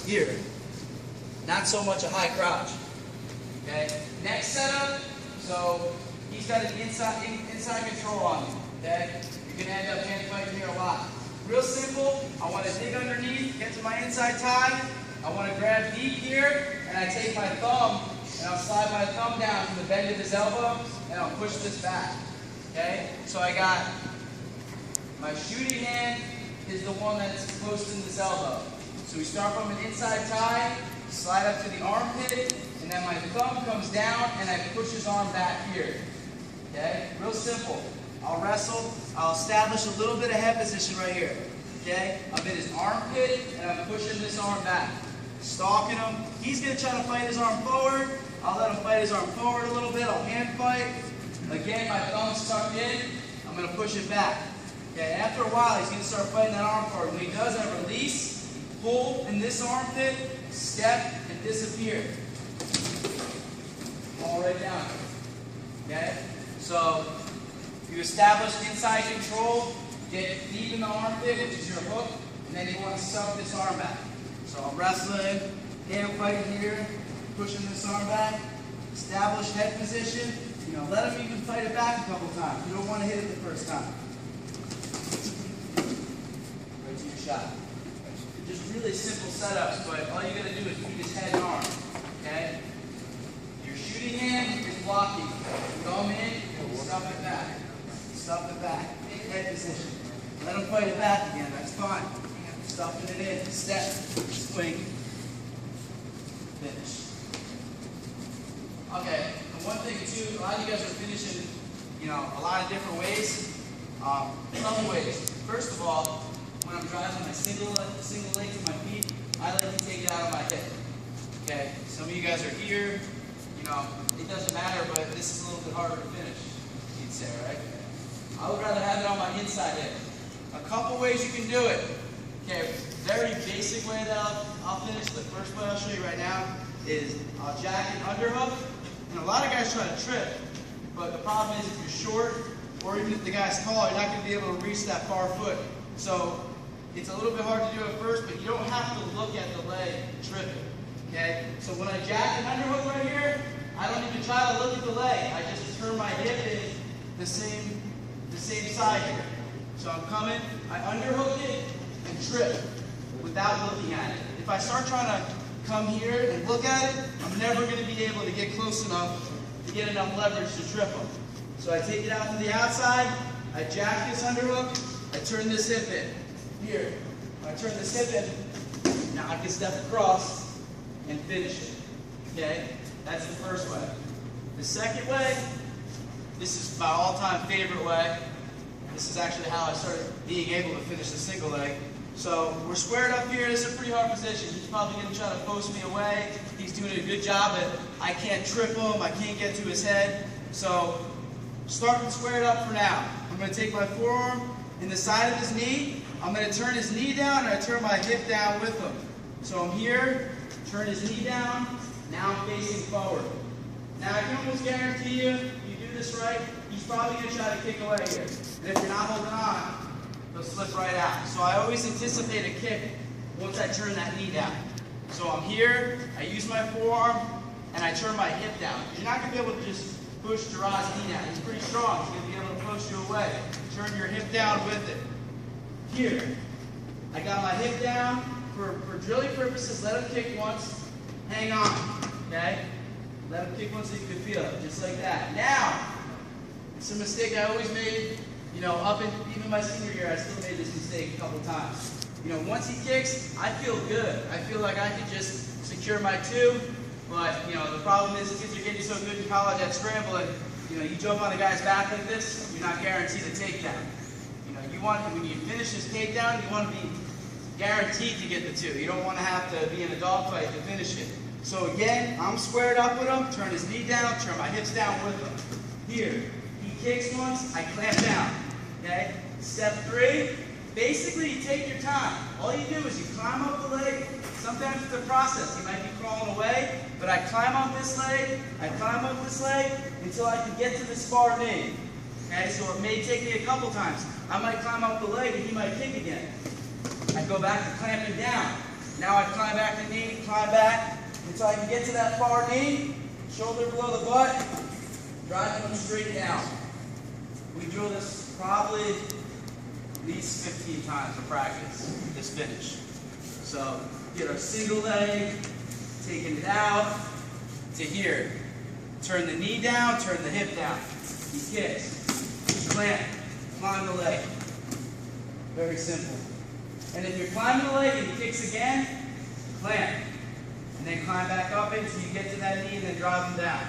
here. Not so much a high crouch. Okay. Next setup. So he's got an inside control on you. Okay. You're gonna end up hand fighting here a lot. Real simple. I want to dig underneath, get to my inside tie. I want to grab deep here, and I take my thumb, and I'll slide my thumb down to the bend of his elbow, and I'll push this back. Okay? So I got my shooting hand is the one that's close to this elbow. So we start from an inside tie, slide up to the armpit, and then my thumb comes down, and I push his arm back here. Okay? Real simple. I'll wrestle. I'll establish a little bit of head position right here. Okay? I'm in his armpit, and I'm pushing this arm back. Stalking him. He's going to try to fight his arm forward. I'll let him fight his arm forward a little bit. I'll hand fight. Again, my thumb's tucked in. I'm going to push it back. Okay? After a while, he's going to start fighting that arm forward. When he does, I release, pull in this armpit, step, and disappear. All right down. Okay? So, you establish inside control, get deep in the armpit, which is your hook, and then you want to suck this arm back. So I'm wrestling, hand fighting here, pushing this arm back, establish head position. You know, let him even fight it back a couple times. You don't want to hit it the first time. Right to your shot. Just really simple setups, but all you got to do is keep his head and arm. Okay? Your shooting hand is blocking. Come in, stuff it back. Stuff it back. Head position. Let him fight it back again. That's fine. Stuffing it in. Step. Swing. Finish. Okay. And one thing too, a lot of you guys are finishing, a lot of different ways. Some ways. First of all, when I'm driving my single leg to my feet, I like to take it out of my hip. Okay. Some of you guys are here. It doesn't matter, but this is a little bit harder to finish. You'd say, right? I would rather have it on my inside hip. A couple ways you can do it. Okay, very basic way that I'll finish. The first way I'll show you right now is I'll jack an underhook. And a lot of guys try to trip, but the problem is if you're short, or even if the guy's tall, you're not going to be able to reach that far foot. So it's a little bit hard to do at first, but you don't have to look at the leg tripping. Okay, so when I jack an underhook right here, I don't even try to look at the leg. I just turn my hip in the same side here. So I'm coming, I underhook it and trip without looking at it. If I start trying to come here and look at it, I'm never going to be able to get close enough to get enough leverage to trip them. So I take it out to the outside, I jack this underhook, I turn this hip in. Here, I turn this hip in, now I can step across and finish it. Okay? That's the first way. The second way, this is my all-time favorite way. This is actually how I started being able to finish the single leg. So we're squared up here. This is a pretty hard position. He's probably going to try to post me away. He's doing a good job, but I can't trip him. I can't get to his head. So starting squared up for now. I'm going to take my forearm in the side of his knee. I'm going to turn his knee down, and I turn my hip down with him. So I'm here, turn his knee down. Now I'm facing forward. Now I can almost guarantee you do this right, he's probably going to try to kick away here. And if you're not holding on, he'll slip right out. So I always anticipate a kick once I turn that knee down. So I'm here, I use my forearm, and I turn my hip down. You're not going to be able to just push Gerard's knee down. He's pretty strong. He's going to be able to push you away. Turn your hip down with it. Here, I got my hip down. For drilling purposes, let him kick once. Hang on, okay? Let him kick once so you can feel it, just like that. Now, it's a mistake I always made, up in even my senior year, I still made this mistake a couple times. Once he kicks, I feel good. I feel like I can just secure my two, but, the problem is kids are getting so good in college at scrambling, you jump on a guy's back like this, you're not guaranteed a takedown. When you finish this takedown, you want to be guaranteed to get the two. You don't want to have to be in a dogfight to finish it. So again, I'm squared up with him, turn his knee down, turn my hips down with him. Here, he kicks once, I clamp down. Okay? Step 3, basically you take your time. All you do is you climb up the leg. Sometimes it's a process. You might be crawling away, but I climb up this leg, I climb up this leg until I can get to the spar knee. Okay? So it may take me a couple times. I might climb up the leg and he might kick again. I go back to clamping down. Now I climb back the knee, climb back until I can get to that far knee, shoulder below the butt, driving them straight down. We drill this probably at least 15 times for practice, this finish. So get our single leg, taking it out to here. Turn the knee down, turn the hip down. He kicks, clamp, climb the leg. Very simple. And if you're climbing the leg and he kicks again, clamp. And then climb back up until you get to that knee and then drive them down.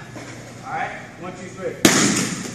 All right? 1, 2, 3.